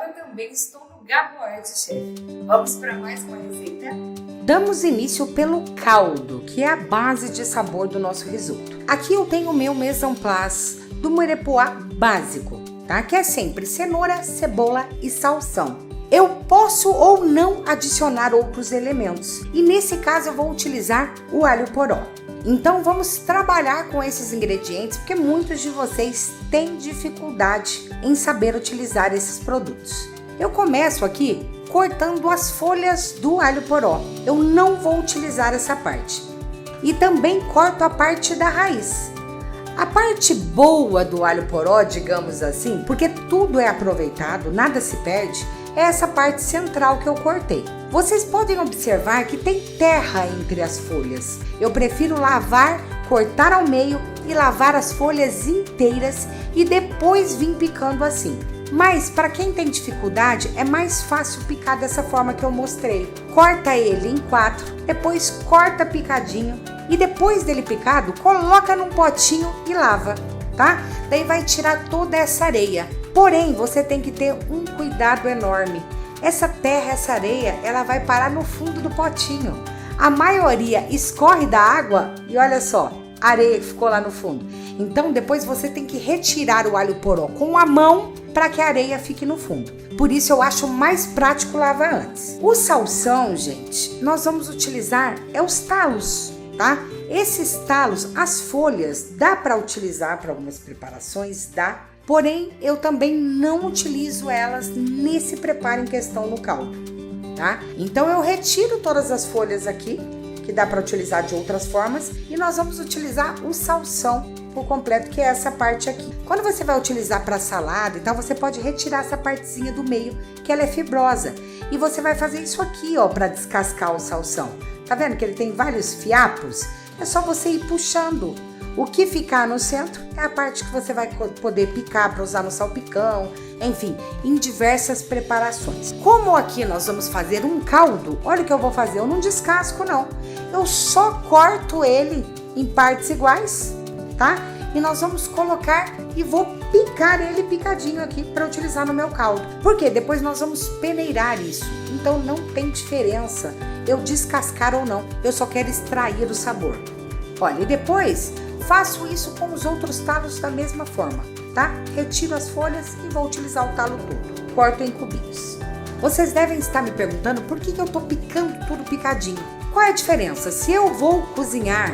agora também estou no Gaboarte, chefe. Vamos para mais uma receita? Damos início pelo caldo, que é a base de sabor do nosso risoto. Aqui eu tenho o meu mise en place do Mirepoix básico, tá? Que é sempre cenoura, cebola e salsão. Eu posso ou não adicionar outros elementos, e nesse caso eu vou utilizar o alho poró. Então vamos trabalhar com esses ingredientes, porque muitos de vocês têm dificuldade em saber utilizar esses produtos. Eu começo aqui cortando as folhas do alho poró. Eu não vou utilizar essa parte. E também corto a parte da raiz. A parte boa do alho poró, digamos assim, porque tudo é aproveitado, nada se perde, é essa parte central que eu cortei. Vocês podem observar que tem terra entre as folhas. Eu prefiro lavar, cortar ao meio e lavar as folhas inteiras e depois vir picando assim. Mas para quem tem dificuldade, é mais fácil picar dessa forma que eu mostrei. Corta ele em 4, depois corta picadinho e depois dele picado, coloca num potinho e lava, tá? Daí vai tirar toda essa areia. Porém, você tem que ter um cuidado enorme. Essa terra, essa areia, ela vai parar no fundo do potinho. A maioria escorre da água e olha só, a areia que ficou lá no fundo. Então, depois você tem que retirar o alho poró com a mão para que a areia fique no fundo. Por isso, eu acho mais prático lavar antes. O salsão, gente, nós vamos utilizar os talos, tá? Esses talos, as folhas, dá para utilizar para algumas preparações, dá. Porém, eu também não utilizo elas nesse preparo em questão no caldo, tá? Então, eu retiro todas as folhas aqui, que dá para utilizar de outras formas, e nós vamos utilizar o salsão por completo, que é essa parte aqui. Quando você vai utilizar para salada, então você pode retirar essa partezinha do meio, que ela é fibrosa, e você vai fazer isso aqui, ó, para descascar o salsão. Tá vendo que ele tem vários fiapos? É só você ir puxando. O que ficar no centro é a parte que você vai poder picar para usar no salpicão, enfim, em diversas preparações. Como aqui nós vamos fazer um caldo, olha o que eu vou fazer, eu não descasco não, eu só corto ele em partes iguais, tá? E nós vamos colocar e vou picar ele picadinho aqui para utilizar no meu caldo. Porque depois nós vamos peneirar isso, então não tem diferença eu descascar ou não, eu só quero extrair o sabor. Olha, e depois faço isso com os outros talos da mesma forma, tá? Retiro as folhas e vou utilizar o talo todo. Corto em cubinhos. Vocês devem estar me perguntando por que eu tô picando tudo picadinho. Qual é a diferença? Se eu vou cozinhar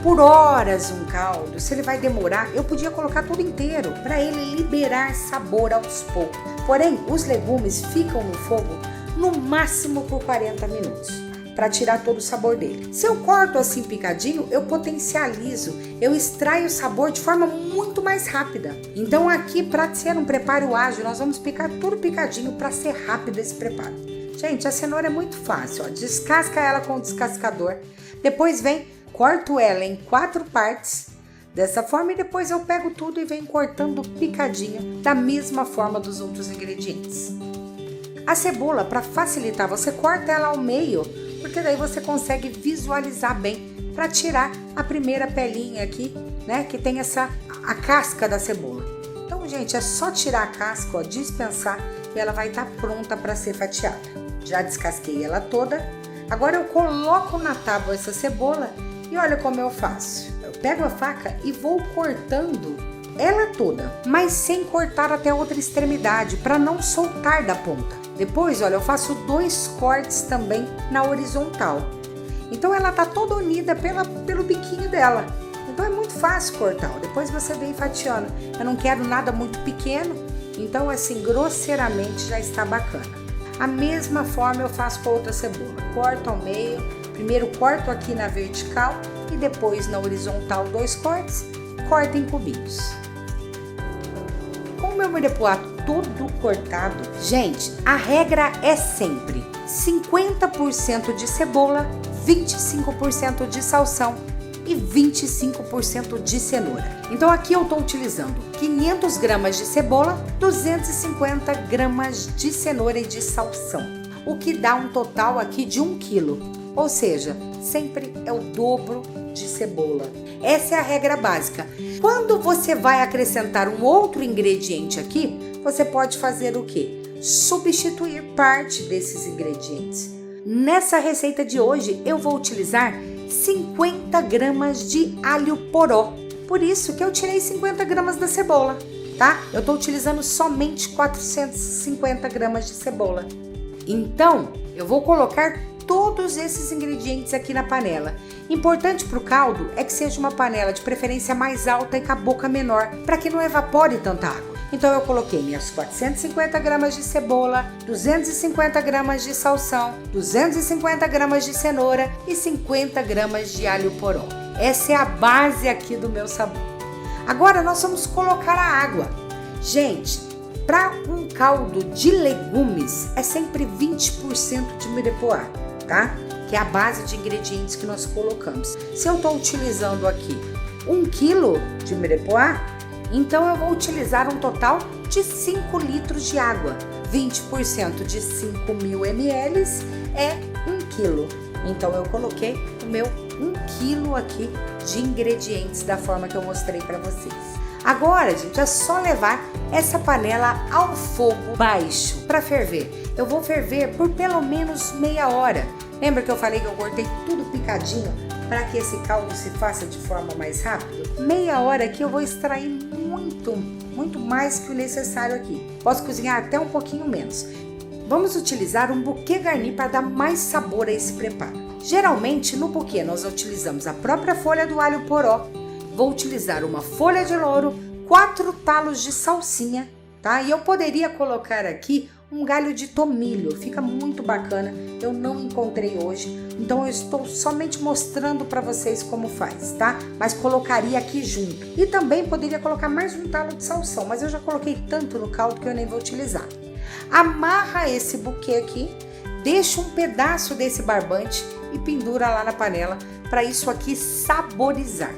por horas um caldo, se ele vai demorar, eu podia colocar tudo inteiro para ele liberar sabor aos poucos. Porém, os legumes ficam no fogo no máximo por 40 minutos. Para tirar todo o sabor dele. Se eu corto assim picadinho, eu potencializo, eu extraio o sabor de forma muito mais rápida. Então aqui, para ser um preparo ágil, nós vamos picar tudo picadinho para ser rápido esse preparo. Gente, a cenoura é muito fácil, ó. Descasca ela com o descascador, depois vem, corto ela em 4 partes, dessa forma, e depois eu pego tudo e venho cortando picadinho, da mesma forma dos outros ingredientes. A cebola, para facilitar, você corta ela ao meio, porque daí você consegue visualizar bem para tirar a primeira pelinha aqui, né, que tem a casca da cebola. Então, gente, é só tirar a casca, ó, dispensar e ela vai estar pronta para ser fatiada. Já descasquei ela toda. Agora eu coloco na tábua essa cebola e olha como eu faço. Eu pego a faca e vou cortando ela toda, mas sem cortar até outra extremidade, para não soltar da ponta. Depois, olha, eu faço 2 cortes também na horizontal. Então, ela tá toda unida pelo biquinho dela. Então, é muito fácil cortar. Depois você vem fatiando. Eu não quero nada muito pequeno, então, assim, grosseiramente já está bacana. A mesma forma eu faço com a outra cebola. Corto ao meio. Primeiro corto aqui na vertical e depois na horizontal 2 cortes. Corto em cubinhos. Com o meu Mirepoix todo cortado, gente, a regra é sempre 50% de cebola, 25% de salsão e 25% de cenoura. Então aqui eu estou utilizando 500 gramas de cebola, 250 gramas de cenoura e de salsão, o que dá um total aqui de 1 quilo, ou seja, sempre é o dobro de cebola. Essa é a regra básica. Quando você vai acrescentar um outro ingrediente aqui, você pode fazer o quê? substituir parte desses ingredientes. Nessa receita de hoje eu vou utilizar 50 gramas de alho poró. Por isso que eu tirei 50 gramas da cebola, tá? Eu estou utilizando somente 450 gramas de cebola. Então, eu vou colocar todos esses ingredientes aqui na panela. Importante para o caldo é que seja uma panela de preferência mais alta e com a boca menor, para que não evapore tanta água. Então eu coloquei minhas 450 gramas de cebola, 250 gramas de salsão, 250 gramas de cenoura e 50 gramas de alho poró. Essa é a base aqui do meu sabor. Agora nós vamos colocar a água. Gente, para um caldo de legumes é sempre 20% de mirepoix, tá? Que é a base de ingredientes que nós colocamos. Se eu estou utilizando aqui 1 kg de mirepoix, então eu vou utilizar um total de 5 litros de água. 20% de 5.000 ml é 1 kg. Então eu coloquei o meu 1 kg aqui de ingredientes da forma que eu mostrei para vocês. Agora, gente, é só levar essa panela ao fogo baixo para ferver. Eu vou ferver por pelo menos meia hora. Lembra que eu falei que eu cortei tudo picadinho para que esse caldo se faça de forma mais rápida? Meia hora aqui eu vou extrair muito mais que o necessário aqui. Posso cozinhar até um pouquinho menos. Vamos utilizar um buquê garni para dar mais sabor a esse preparo. Geralmente no buquê nós utilizamos a própria folha do alho poró. Vou utilizar uma folha de louro, 4 talos de salsinha, tá? E eu poderia colocar aqui um galho de tomilho, fica muito bacana. Eu não encontrei hoje, então eu estou somente mostrando para vocês como faz, tá? Mas colocaria aqui junto. E também poderia colocar mais um talo de salsão, mas eu já coloquei tanto no caldo que eu nem vou utilizar. Amarra esse buquê aqui, deixa um pedaço desse barbante e pendura lá na panela para isso aqui saborizar.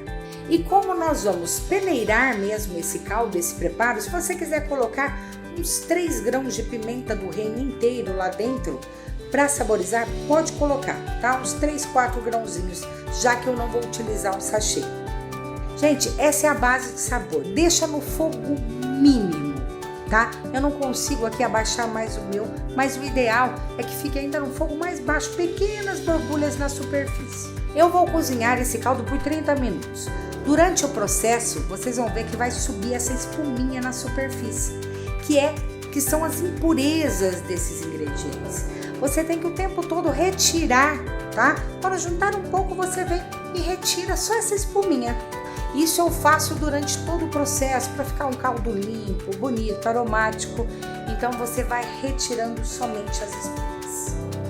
E como nós vamos peneirar mesmo esse caldo, esse preparo, se você quiser colocar uns 3 grãos de pimenta do reino inteiro lá dentro para saborizar, pode colocar, tá? Uns 3, 4 grãozinhos, já que eu não vou utilizar um sachê. Gente, essa é a base de sabor. Deixa no fogo mínimo, tá? Eu não consigo aqui abaixar mais o meu, mas o ideal é que fique ainda no fogo mais baixo, pequenas borbulhas na superfície. Eu vou cozinhar esse caldo por 30 minutos. Durante o processo, vocês vão ver que vai subir essa espuminha na superfície, que são as impurezas desses ingredientes. Você tem que o tempo todo retirar, tá? Quando juntar um pouco, você vem e retira só essa espuminha. Isso eu faço durante todo o processo para ficar um caldo limpo, bonito, aromático. Então você vai retirando somente as espumas.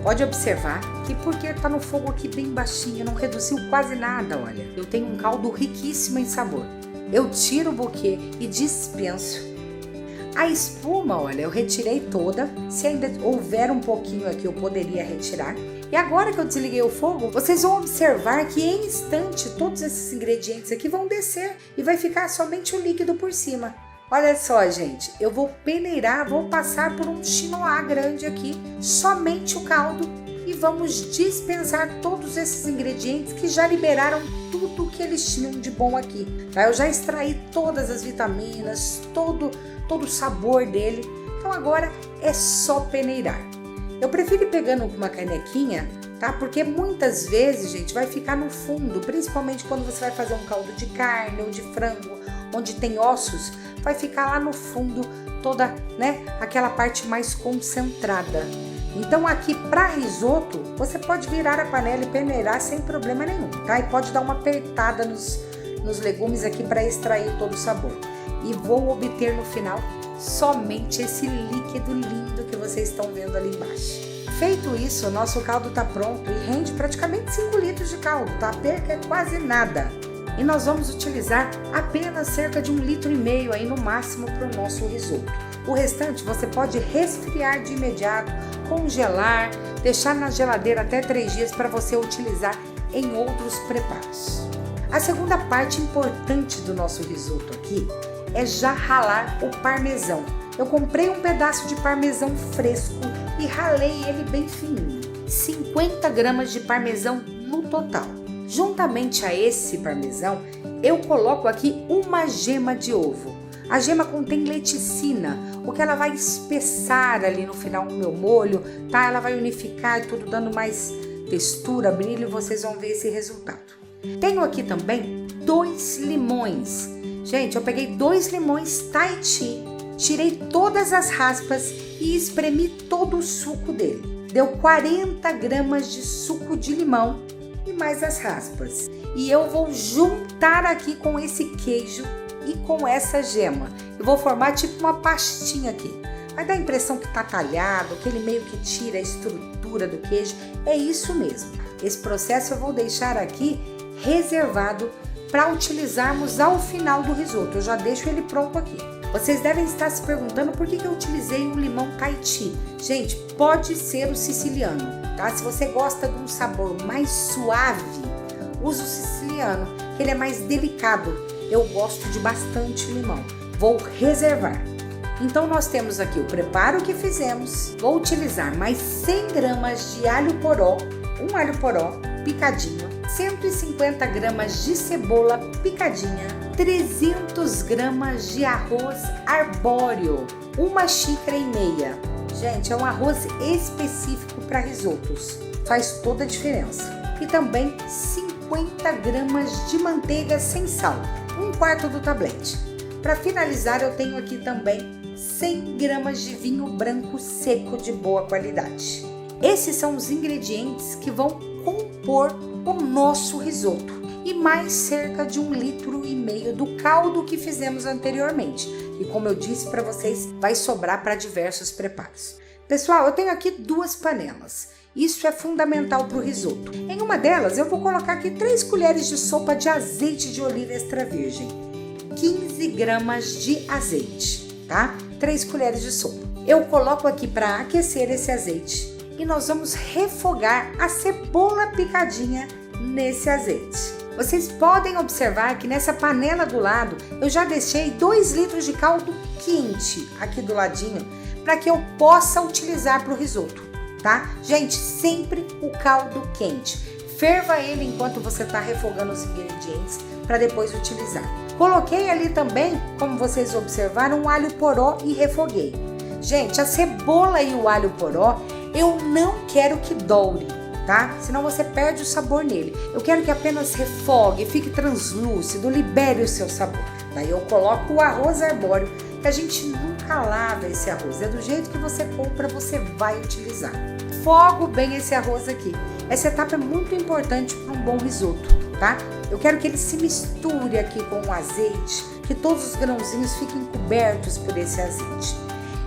Pode observar que porque está no fogo aqui bem baixinho, não reduziu quase nada, olha. Eu tenho um caldo riquíssimo em sabor. Eu tiro o buquê e dispenso. A espuma, olha, eu retirei toda. Se ainda houver um pouquinho aqui, eu poderia retirar. E agora que eu desliguei o fogo, vocês vão observar que em instante todos esses ingredientes aqui vão descer e vai ficar somente o líquido por cima. Olha só, gente, eu vou peneirar, vou passar por um chinois grande aqui, somente o caldo, e vamos dispensar todos esses ingredientes que já liberaram tudo que eles tinham de bom aqui. Tá? Eu já extraí todas as vitaminas, todo o sabor dele, então agora é só peneirar. Eu prefiro ir pegando uma canequinha, tá? Porque muitas vezes, gente, vai ficar no fundo, principalmente quando você vai fazer um caldo de carne ou de frango, onde tem ossos, vai ficar lá no fundo toda, né, aquela parte mais concentrada. Então aqui para risoto, você pode virar a panela e peneirar sem problema nenhum, tá? E pode dar uma apertada nos legumes aqui para extrair todo o sabor. E vou obter no final somente esse líquido lindo que vocês estão vendo ali embaixo. Feito isso, o nosso caldo está pronto e rende praticamente 5 litros de caldo, tá? A perca é quase nada. E nós vamos utilizar apenas cerca de 1,5 litro aí no máximo para o nosso risoto. O restante você pode resfriar de imediato, congelar, deixar na geladeira até 3 dias para você utilizar em outros preparos. A segunda parte importante do nosso risoto aqui é já ralar o parmesão. Eu comprei um pedaço de parmesão fresco e ralei ele bem fininho. 50 gramas de parmesão no total. Juntamente a esse parmesão, eu coloco aqui uma gema de ovo. A gema contém leticina. o que ela vai espessar ali no final o meu molho, tá? Ela vai unificar tudo, dando mais textura, brilho, e vocês vão ver esse resultado. Tenho aqui também 2 limões. Gente, eu peguei 2 limões Tahiti, tirei todas as raspas e espremi todo o suco dele. Deu 40 gramas de suco de limão e mais as raspas. E eu vou juntar aqui com esse queijo e com essa gema. Eu vou formar tipo uma pastinha aqui. Vai dar a impressão que tá talhado, que ele meio que tira a estrutura do queijo. É isso mesmo. Esse processo eu vou deixar aqui reservado para utilizarmos ao final do risoto. Eu já deixo ele pronto aqui. Vocês devem estar se perguntando por que eu utilizei o limão Tahiti. Gente, pode ser o siciliano, tá? Se você gosta de um sabor mais suave, use o siciliano, que ele é mais delicado. Eu gosto de bastante limão. Vou reservar. Então nós temos aqui o preparo que fizemos. Vou utilizar mais 100 gramas de alho poró, um alho poró picadinho, 150 gramas de cebola picadinha, 300 gramas de arroz arbóreo, 1,5 xícaras. Gente, é um arroz específico para risotos, faz toda a diferença. E também 50 gramas de manteiga sem sal, 1/4 do tablete. Para finalizar, eu tenho aqui também 100 gramas de vinho branco seco de boa qualidade. Esses são os ingredientes que vão compor o nosso risoto e mais cerca de 1,5 litros do caldo que fizemos anteriormente. E como eu disse para vocês, vai sobrar para diversos preparos. Pessoal, eu tenho aqui 2 panelas. Isso é fundamental para o risoto. Em uma delas eu vou colocar aqui 3 colheres de sopa de azeite de oliva extra virgem. 15 gramas de azeite, tá? 3 colheres de sopa. Eu coloco aqui para aquecer esse azeite e nós vamos refogar a cebola picadinha nesse azeite. Vocês podem observar que nessa panela do lado eu já deixei 2 litros de caldo quente aqui do ladinho para que eu possa utilizar para o risoto, tá? Gente, sempre o caldo quente. Ferva ele enquanto você está refogando os ingredientes para depois utilizar. Coloquei ali também, como vocês observaram, um alho poró e refoguei. Gente, a cebola e o alho poró eu não quero que doure, tá? Senão você perde o sabor nele. Eu quero que apenas refogue, fique translúcido, libere o seu sabor. Daí eu coloco o arroz arbóreo, que a gente nunca lava esse arroz. É do jeito que você compra, você vai utilizar. Fogo bem esse arroz aqui. Essa etapa é muito importante para um bom risoto, tá? Eu quero que ele se misture aqui com o azeite, que todos os grãozinhos fiquem cobertos por esse azeite.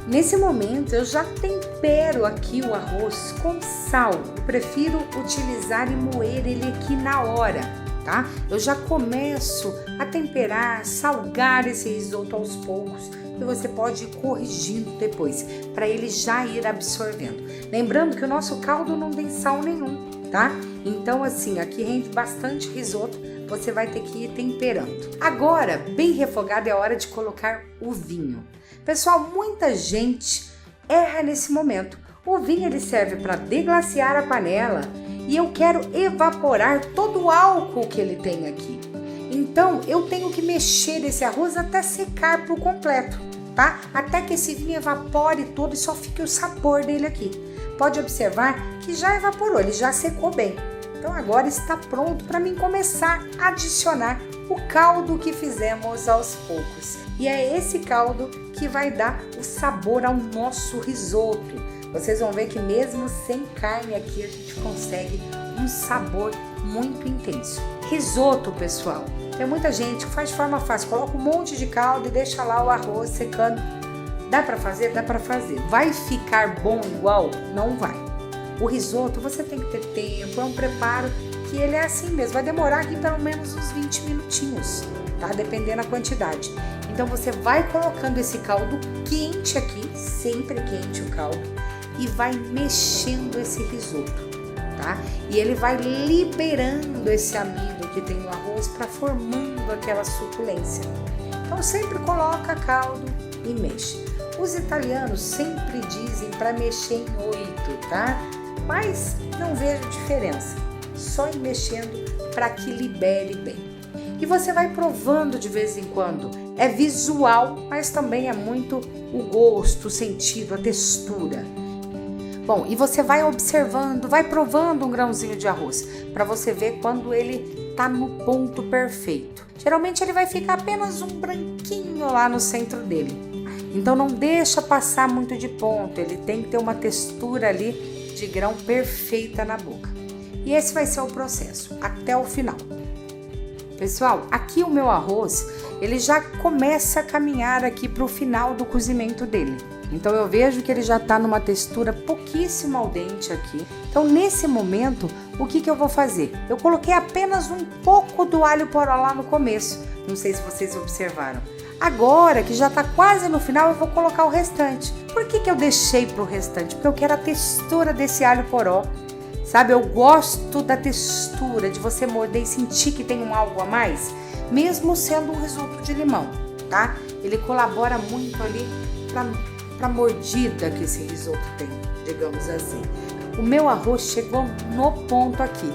Nesse momento eu já tempero aqui o arroz com sal. Eu prefiro utilizar e moer ele aqui na hora, tá? Eu já começo a temperar, salgar esse risoto aos poucos e você pode ir corrigindo depois, para ele já ir absorvendo. Lembrando que o nosso caldo não tem sal nenhum, tá? Então assim, aqui rende bastante risoto, você vai ter que ir temperando. Agora, bem refogado, é hora de colocar o vinho. Pessoal, muita gente erra nesse momento. O vinho ele serve para deglaciar a panela e eu quero evaporar todo o álcool que ele tem aqui. Então, eu tenho que mexer esse arroz até secar por completo, tá? Até que esse vinho evapore todo e só fique o sabor dele aqui. Pode observar que já evaporou, ele já secou bem. Então, agora está pronto para mim começar a adicionar o caldo que fizemos aos poucos. E é esse caldo que vai dar o sabor ao nosso risoto. Vocês vão ver que mesmo sem carne aqui a gente consegue um sabor muito intenso. Risoto, pessoal, tem muita gente que faz de forma fácil, coloca um monte de caldo e deixa lá o arroz secando. Dá para fazer? Dá para fazer. Vai ficar bom igual? Não vai. O risoto você tem que ter tempo, é um preparo que ele é assim mesmo, vai demorar aqui pelo menos uns 20 minutinhos, tá? Dependendo da quantidade. Então você vai colocando esse caldo quente aqui, sempre quente o caldo, e vai mexendo esse risoto, tá? E ele vai liberando esse amido que tem no arroz para formando aquela suculência. Então sempre coloca caldo e mexe. Os italianos sempre dizem para mexer em 8, tá? Mas não vejo diferença, só ir mexendo para que libere bem. E você vai provando de vez em quando. É visual, mas também é muito o gosto, o sentido, a textura. Bom, e você vai observando, vai provando um grãozinho de arroz para você ver quando ele tá no ponto perfeito. Geralmente ele vai ficar apenas um branquinho lá no centro dele. Então não deixa passar muito de ponto, ele tem que ter uma textura ali de grão perfeita na boca. E esse vai ser o processo até o final. Pessoal, aqui o meu arroz, ele já começa a caminhar aqui para o final do cozimento dele. Então eu vejo que ele já está numa textura pouquíssimo al dente aqui. Então nesse momento, o que eu vou fazer? Eu coloquei apenas um pouco do alho poró lá no começo. Não sei se vocês observaram. Agora que já está quase no final, eu vou colocar o restante. Por que eu deixei para o restante? Porque eu quero a textura desse alho poró. Sabe, eu gosto da textura, de você morder e sentir que tem um algo a mais, mesmo sendo um risoto de limão, tá? Ele colabora muito ali para a mordida que esse risoto tem, digamos assim. O meu arroz chegou no ponto aqui.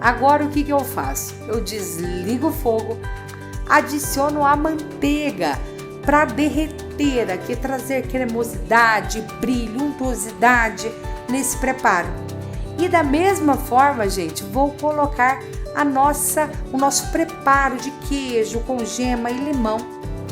Agora o que eu faço? Eu desligo o fogo, adiciono a manteiga para derreter aqui, trazer cremosidade, brilho, untuosidade nesse preparo. E da mesma forma, gente, vou colocar o nosso preparo de queijo com gema e limão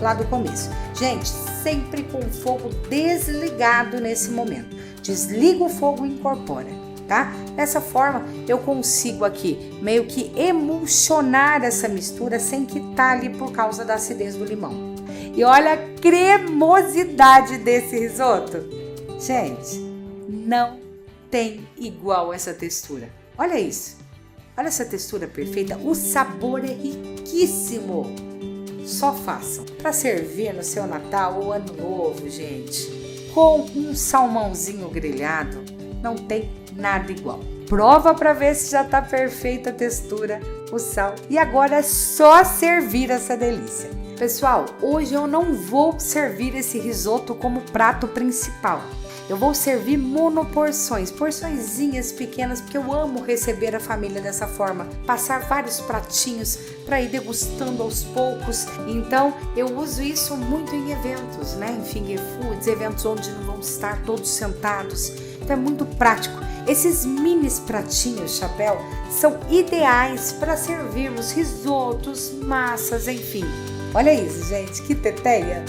lá do começo. Gente, sempre com o fogo desligado nesse momento. Desliga o fogo e incorpora, tá? Dessa forma, eu consigo aqui meio que emulsionar essa mistura sem quitar ali por causa da acidez do limão. E olha a cremosidade desse risoto. Gente, não tem igual essa textura. Olha isso. Olha essa textura perfeita. O sabor é riquíssimo. Só façam. Para servir no seu Natal ou Ano Novo, gente, com um salmãozinho grelhado, não tem nada igual. Prova para ver se já tá perfeita a textura, o sal. E agora é só servir essa delícia. Pessoal, hoje eu não vou servir esse risoto como prato principal. Eu vou servir monoporções, porçõezinhas pequenas, porque eu amo receber a família dessa forma. Passar vários pratinhos para ir degustando aos poucos. Então, eu uso isso muito em eventos, né? Em finger foods, eventos onde não vão estar todos sentados. Então, é muito prático. Esses mini pratinhos, chapéu, são ideais para servirmos risotos, massas, enfim. Olha isso, gente, que teteia!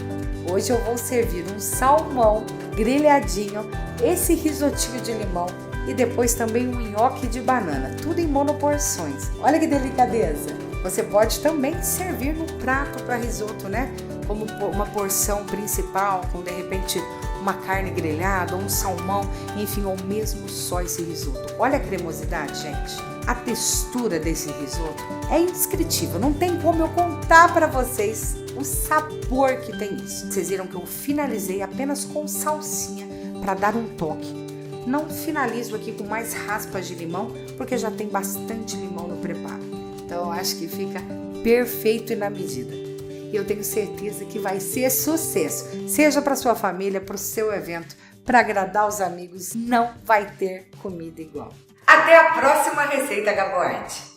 Hoje eu vou servir um salmão grelhadinho, esse risotinho de limão e depois também um nhoque de banana, tudo em monoporções. Olha que delicadeza! Você pode também servir no prato para risoto, né? Como uma porção principal, com de repente uma carne grelhada, ou um salmão, enfim, ou mesmo só esse risoto. Olha a cremosidade, gente! A textura desse risoto é indescritível, não tem como eu contar para vocês o sabor que tem isso. Vocês viram que eu finalizei apenas com salsinha para dar um toque. Não finalizo aqui com mais raspas de limão, porque já tem bastante limão no preparo. Então eu acho que fica perfeito e na medida. E eu tenho certeza que vai ser sucesso, seja para sua família, para o seu evento, para agradar os amigos, não vai ter comida igual. Até a próxima receita, Gaboarte!